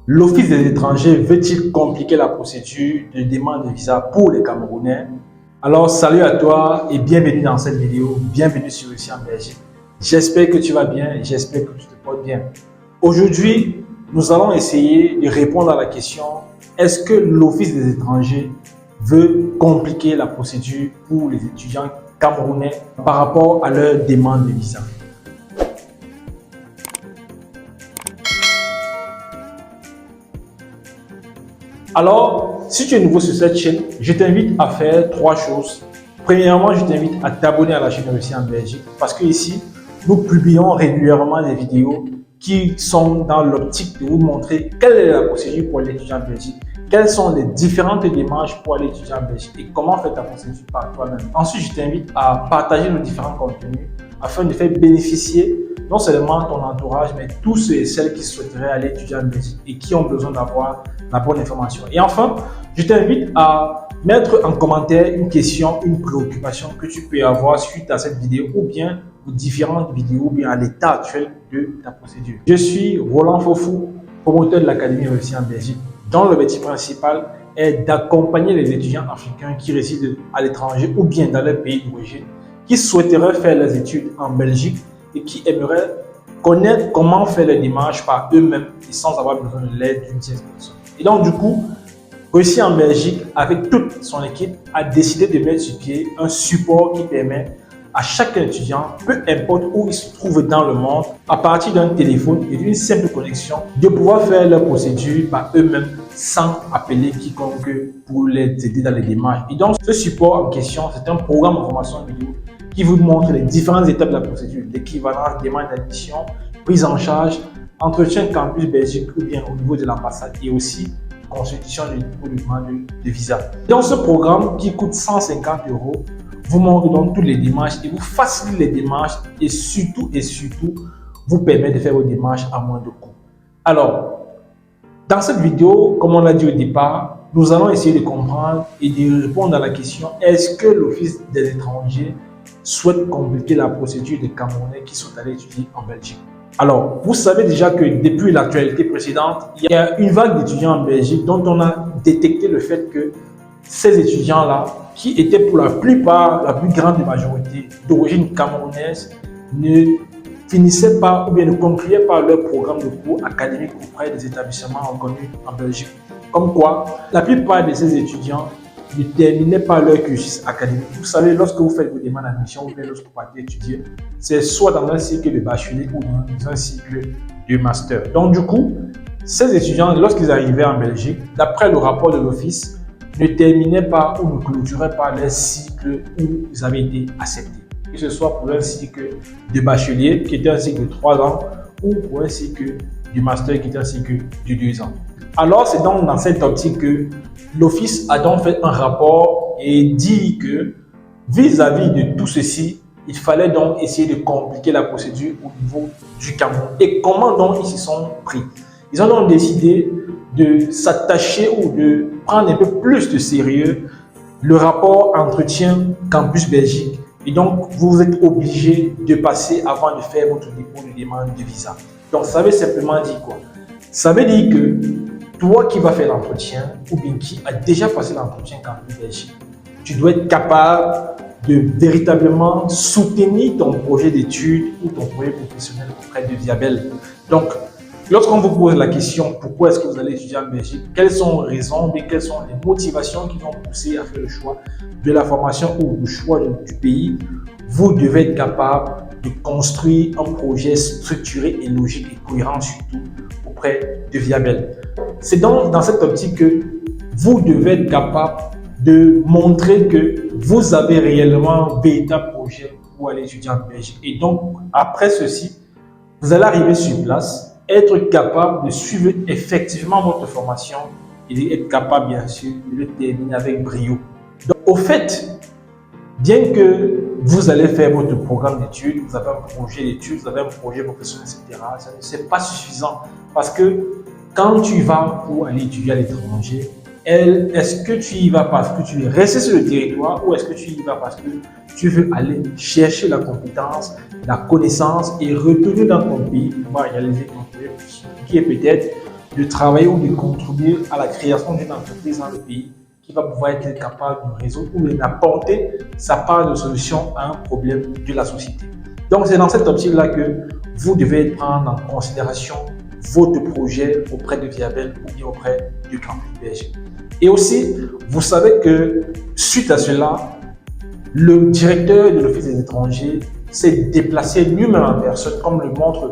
L'Office des étrangers veut-il compliquer la procédure de demande de visa pour les Camerounais? Alors, salut à toi et bienvenue dans cette vidéo. Bienvenue sur Ici en Belgique. J'espère que tu vas bien et j'espère que tu te portes bien. Aujourd'hui, nous allons essayer de répondre à la question: est-ce que l'Office des étrangers veut compliquer la procédure pour les étudiants camerounais par rapport à leur demande de visa? Alors, si tu es nouveau sur cette chaîne, je t'invite à faire trois choses. Premièrement, je t'invite à t'abonner à la chaîne Réussir en Belgique parce que ici, nous publions régulièrement des vidéos qui sont dans l'optique de vous montrer quelle est la procédure pour aller étudier en Belgique, quelles sont les différentes démarches pour aller étudier en Belgique et comment faire ta procédure par toi-même. Ensuite, je t'invite à partager nos différents contenus afin de faire bénéficier non seulement ton entourage, mais tous ceux et celles qui souhaiteraient aller étudier en Belgique et qui ont besoin d'avoir la bonne information. Et enfin, je t'invite à mettre en commentaire une question, une préoccupation que tu peux avoir suite à cette vidéo ou bien aux différentes vidéos ou bien à l'état actuel de ta procédure. Je suis Roland Fofou, promoteur de l'Académie Réussir en Belgique, dont l'objectif principal est d'accompagner les étudiants africains qui résident à l'étranger ou bien dans leur pays d'origine, qui souhaiteraient faire leurs études en Belgique et qui aimeraient connaître comment faire les démarches par eux-mêmes et sans avoir besoin de l'aide d'une tierce personne. Et donc, du coup, Réussir en Belgique, avec toute son équipe, a décidé de mettre sur pied un support qui permet à chaque étudiant, peu importe où il se trouve dans le monde, à partir d'un téléphone et d'une simple connexion, de pouvoir faire leur procédure par eux-mêmes sans appeler quiconque pour les aider dans les démarches. Et donc, ce support en question, c'est un programme de formation vidéo qui vous montre les différentes étapes de la procédure, l'équivalence, demande d'admission, prise en charge, entretien campus Belgique ou bien au niveau de l'ambassade et aussi constitution pour le demande de visa. Dans ce programme qui coûte 150 €, vous montre donc toutes les démarches et vous facilite les démarches et surtout vous permet de faire vos démarches à moins de coûts. Alors, dans cette vidéo, comme on l'a dit au départ, nous allons essayer de comprendre et de répondre à la question: est-ce que l'Office des étrangers souhaite compliquer la procédure des Camerounais qui sont allés étudier en Belgique? Alors, vous savez déjà que depuis l'actualité précédente, il y a une vague d'étudiants en Belgique dont on a détecté le fait que ces étudiants-là, qui étaient pour la plupart, la plus grande majorité d'origine camerounaise, ne finissaient pas ou bien ne concluaient pas leur programme de cours académique auprès des établissements reconnus en Belgique. Comme quoi, la plupart de ces étudiants ne terminaient pas leur cursus académique. Vous savez, lorsque vous faites vos demandes d'admission ou bien lorsque vous partez étudier, c'est soit dans un cycle de bachelier ou dans un cycle de master. Donc du coup, ces étudiants, lorsqu'ils arrivaient en Belgique, d'après le rapport de l'Office, ne terminaient pas ou ne clôturaient pas leur cycle où ils avaient été acceptés. Que ce soit pour un cycle de bachelier qui était un cycle de 3 ans ou pour un cycle du master qui était un cycle de 2 ans. Alors, c'est donc dans cette optique que l'Office a donc fait un rapport et dit que vis-à-vis de tout ceci, il fallait donc essayer de compliquer la procédure au niveau du Cameroun. Et comment donc ils s'y sont pris? Ils ont donc décidé de s'attacher ou de prendre un peu plus de sérieux le rapport entretien campus Belgique. Et donc, vous êtes obligé de passer avant de faire votre dépôt de demande de visa. Donc, ça veut simplement dire quoi? Ça veut dire que toi qui vas faire l'entretien ou bien qui a déjà passé l'entretien campus Belgique, tu dois être capable de véritablement soutenir ton projet d'études ou ton projet professionnel auprès de Viabel. Donc, lorsqu'on vous pose la question pourquoi est-ce que vous allez étudier en Belgique, quelles sont les raisons et quelles sont les motivations qui vont pousser à faire le choix de la formation ou le choix du pays, vous devez être capable de construire un projet structuré et logique et cohérent surtout auprès de Viabel. C'est donc dans cette optique que vous devez être capable de montrer que vous avez réellement un véritable projet pour aller étudier en Belgique. Et donc, après ceci, vous allez arriver sur place, être capable de suivre effectivement votre formation et être capable, bien sûr, de le terminer avec brio. Donc, au fait, bien que vous allez faire votre programme d'études, vous avez un projet d'études, vous avez un projet professionnel, etc., ça ne c'est pas suffisant parce que quand tu vas pour aller étudier à l'étranger, est-ce que tu y vas parce que tu veux rester sur le territoire ou est-ce que tu y vas parce que tu veux aller chercher la compétence, la connaissance et retourner dans ton pays pour réaliser ton projet qui est peut-être de travailler ou de contribuer à la création d'une entreprise dans le pays qui va pouvoir être capable de résoudre ou d'apporter sa part de solution à un problème de la société. Donc, c'est dans cette optique-là que vous devez prendre en considération votre projet auprès de Viabel ou bien auprès du Grand Prix Belgique. Et aussi, vous savez que suite à cela, le directeur de l'Office des étrangers s'est déplacé lui-même en personne, comme le montre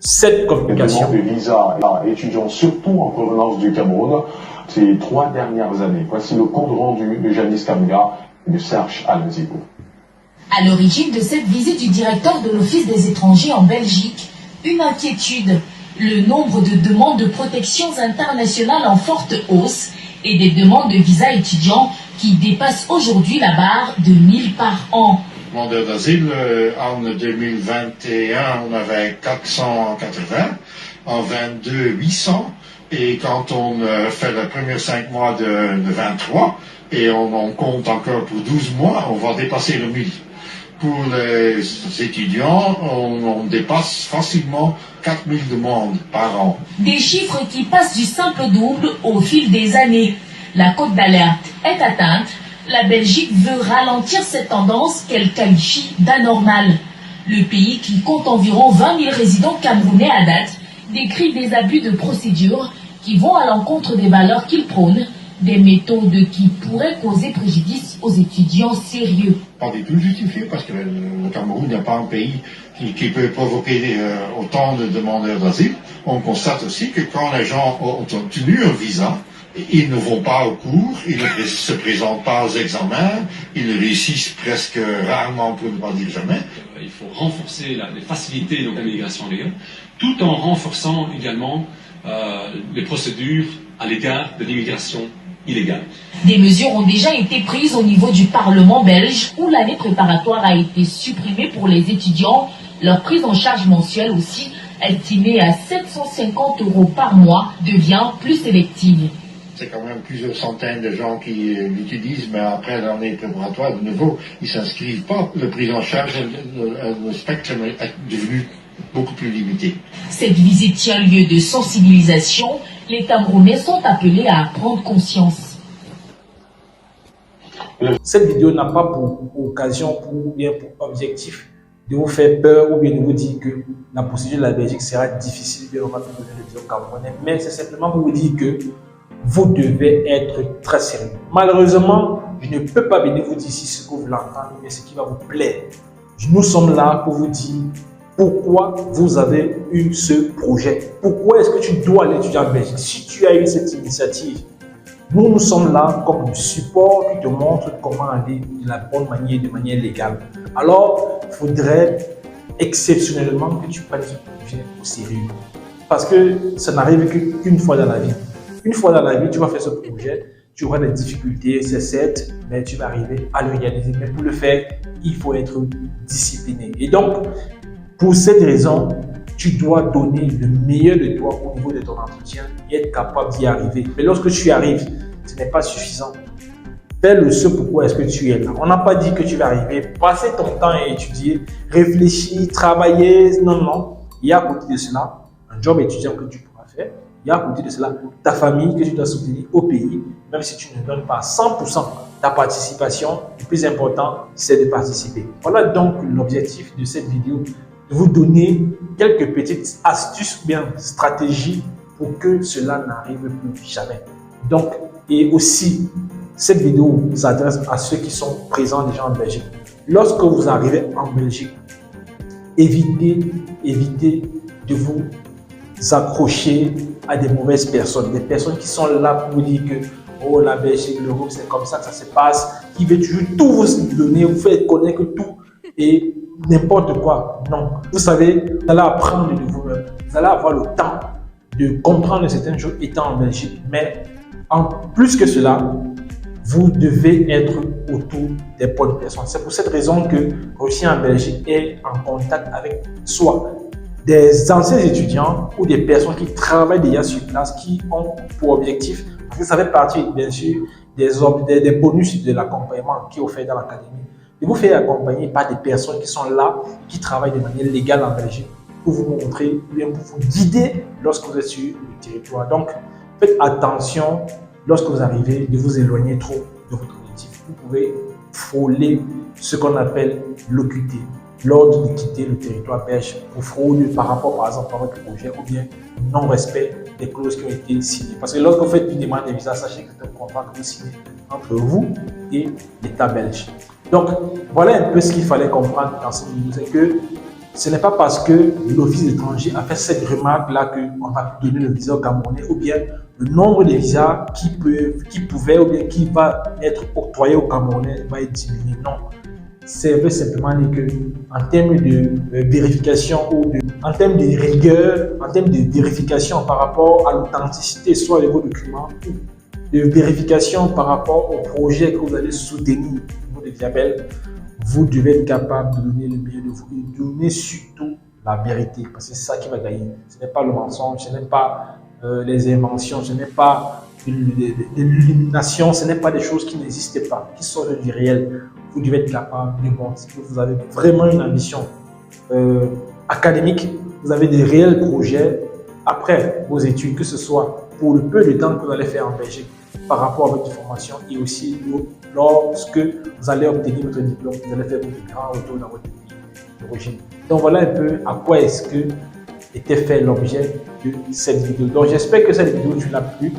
cette communication. Les demandes de visa étudiants, surtout en provenance du Cameroun, ces 3 dernières années. Voici le compte rendu de Janice Kamga et de Serge Almzigo. À l'origine de cette visite du directeur de l'Office des étrangers en Belgique, une inquiétude, le nombre de demandes de protections internationales en forte hausse et des demandes de visa étudiants qui dépassent aujourd'hui la barre de 1000 par an. Demandeurs d'asile, en 2021, on avait 480, en 22, 800, et quand on fait les premiers 5 mois de 23, et on compte encore pour 12 mois, on va dépasser le 1000. Pour les étudiants, on dépasse facilement 4000 demandes par an. Des chiffres qui passent du simple double au fil des années. La cote d'alerte est atteinte. La Belgique veut ralentir cette tendance qu'elle qualifie d'anormale. Le pays, qui compte environ 20 000 résidents camerounais à date, décrit des abus de procédure qui vont à l'encontre des valeurs qu'il prône, des méthodes qui pourraient causer préjudice aux étudiants sérieux. Pas du tout justifié, parce que le Cameroun n'est pas un pays qui peut provoquer autant de demandeurs d'asile. On constate aussi que quand les gens ont obtenu un visa, ils ne vont pas au cours, ils ne se présentent pas aux examens, ils réussissent presque rarement, pour ne pas dire jamais. Il faut renforcer les facilités de l'immigration légale, tout en renforçant également les procédures à l'égard de l'immigration illégale. Des mesures ont déjà été prises au niveau du Parlement belge, où l'année préparatoire a été supprimée pour les étudiants. Leur prise en charge mensuelle aussi, estimée à 750 € par mois, devient plus sélective. C'est quand même plusieurs centaines de gens qui l'utilisent, mais après l'année préparatoire, de nouveau, ils ne s'inscrivent pas. Le prise en charge, le spectre est devenu beaucoup plus limité. Cette visite tient lieu de sensibilisation. Les Camerounais sont appelés à prendre conscience. Cette vidéo n'a pas pour occasion ou bien pour objectif de vous faire peur ou bien de vous dire que la procédure de la Belgique sera difficile, bien on va tout donner le vidéo camerounais, mais c'est simplement pour vous dire que vous devez être très sérieux. Malheureusement, je ne peux pas venir vous dire ici ce que vous voulez entendre, mais ce qui va vous plaire. Nous sommes là pour vous dire pourquoi vous avez eu ce projet. Pourquoi est-ce que tu dois aller étudier en Belgique? Si tu as eu cette initiative, nous sommes là comme le support qui te montre comment aller de la bonne manière, de manière légale. Alors, il faudrait exceptionnellement que tu prennes ce projet au sérieux. Parce que ça n'arrive qu'une fois dans la vie. Une fois dans la vie, tu vas faire ce projet, tu auras des difficultés, c'est certes, mais tu vas arriver à le réaliser. Mais pour le faire, il faut être discipliné. Et donc, pour cette raison, tu dois donner le meilleur de toi au niveau de ton entretien et être capable d'y arriver. Mais lorsque tu y arrives, ce n'est pas suffisant. Fais le ce pourquoi est-ce que tu es là. On n'a pas dit que tu vas arriver, passer ton temps à étudier, réfléchir, travailler. Non, non. Il y a à côté de cela un job étudiant que tu pourras faire. Il y a à côté de cela ta famille que tu dois soutenir au pays, même si tu ne donnes pas 100% ta participation. Le plus important, c'est de participer. Voilà donc l'objectif de cette vidéo, de vous donner quelques petites astuces ou bien stratégies pour que cela n'arrive plus jamais. Donc, et aussi, cette vidéo s'adresse à ceux qui sont présents déjà en Belgique. Lorsque vous arrivez en Belgique, évitez de vous accrocher à des mauvaises personnes, des personnes qui sont là pour vous dire que oh, la Belgique, l'Europe, c'est comme ça que ça se passe, qui veut toujours tout vous donner, vous faire connaître tout et n'importe quoi. Non, vous savez, vous allez apprendre de vous-même, vous allez avoir le temps de comprendre certaines choses étant en Belgique, mais en plus que cela, vous devez être autour des bonnes personnes. C'est pour cette raison que Russie en Belgique est en contact avec soit des anciens étudiants ou des personnes qui travaillent déjà sur place, qui ont pour objectif, parce que ça fait partie bien sûr des bonus de l'accompagnement qui est offert dans l'académie, de vous faire accompagner par des personnes qui sont là, qui travaillent de manière légale en Belgique pour vous montrer, ou bien pour vous guider lorsque vous êtes sur le territoire. Donc, faites attention lorsque vous arrivez de vous éloigner trop de votre objectif. Vous pouvez frôler ce qu'on appelle l'OQT, l'ordre de quitter le territoire belge pour fraude par rapport, par exemple, à votre projet ou bien non-respect des clauses qui ont été signées. Parce que lorsque vous faites une demande de visa, sachez que c'est un contrat que vous signez entre vous et l'État belge. Donc, voilà un peu ce qu'il fallait comprendre dans cette vidéo, c'est que ce n'est pas parce que l'Office étranger a fait cette remarque-là qu'on va donner le visa au Camerounais ou bien le nombre de visas qui pouvaient ou bien qui va être octroyé au Camerounais va être diminué. Non, ça veut simplement dire que en termes de vérification ou en termes de rigueur, en termes de vérification par rapport à l'authenticité, soit de vos documents, ou de vérification par rapport au projet que vous allez soutenir au niveau de Viabel, vous devez être capable de donner le meilleur de vous et de donner surtout la vérité, parce que c'est ça qui va gagner. Ce n'est pas le mensonge, ce n'est pas les inventions, ce n'est pas de l'illumination, ce n'est pas des choses qui n'existent pas, qui sont du réel. Vous devez être capable de voir si vous avez vraiment une ambition académique, vous avez des réels projets après vos études, que ce soit pour le peu de temps que vous allez faire en Belgique par rapport à votre formation et aussi lorsque vous allez obtenir votre diplôme, vous allez faire votre grand retour dans votre pays d'origine. Donc voilà un peu à quoi est-ce que était fait l'objet de cette vidéo. Donc j'espère que cette vidéo t'a plu.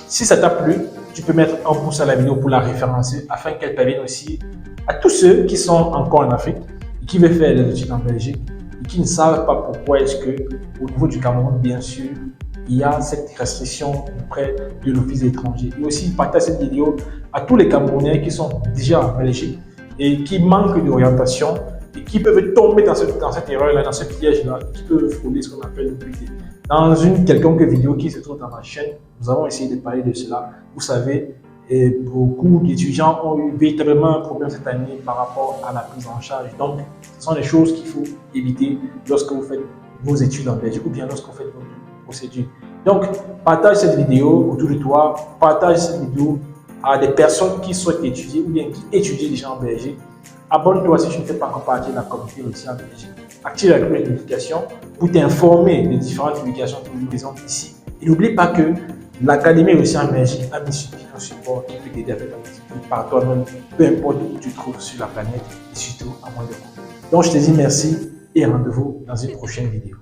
Si ça t'a plu, tu peux mettre un pouce à la vidéo pour la référencer afin qu'elle parvienne aussi à tous ceux qui sont encore en Afrique et qui veulent faire des études en Belgique et qui ne savent pas pourquoi est-ce que au niveau du Cameroun, bien sûr, il y a cette restriction auprès de l'Office étranger. Et aussi, partage cette vidéo à tous les Camerounais qui sont déjà en Belgique et qui manquent d'orientation et qui peuvent tomber dans cette erreur-là, dans ce piège-là, qui peuvent frôler ce qu'on appelle l'OQT. Dans une quelconque vidéo qui se trouve dans ma chaîne, nous allons essayer de parler de cela. Vous savez, beaucoup d'étudiants ont eu véritablement un problème cette année par rapport à la prise en charge. Donc, ce sont des choses qu'il faut éviter lorsque vous faites vos études en Belgique ou bien lorsque vous faites votre procédure. Donc, partage cette vidéo autour de toi, partage cette vidéo à des personnes qui souhaitent étudier ou bien qui étudient déjà en Belgique. Abonne-toi si tu ne fais pas encore partie de la communauté aussi en Belgique. Active la cloche de notification pour t'informer des différentes publications que nous présentons ici. Et n'oublie pas que l'Académie aussi en Belgique a mis un support qui peut t'aider à faire ta activité par toi-même, peu importe où tu te trouves sur la planète et surtout à moins de coût. Donc, je te dis merci et rendez-vous dans une prochaine vidéo.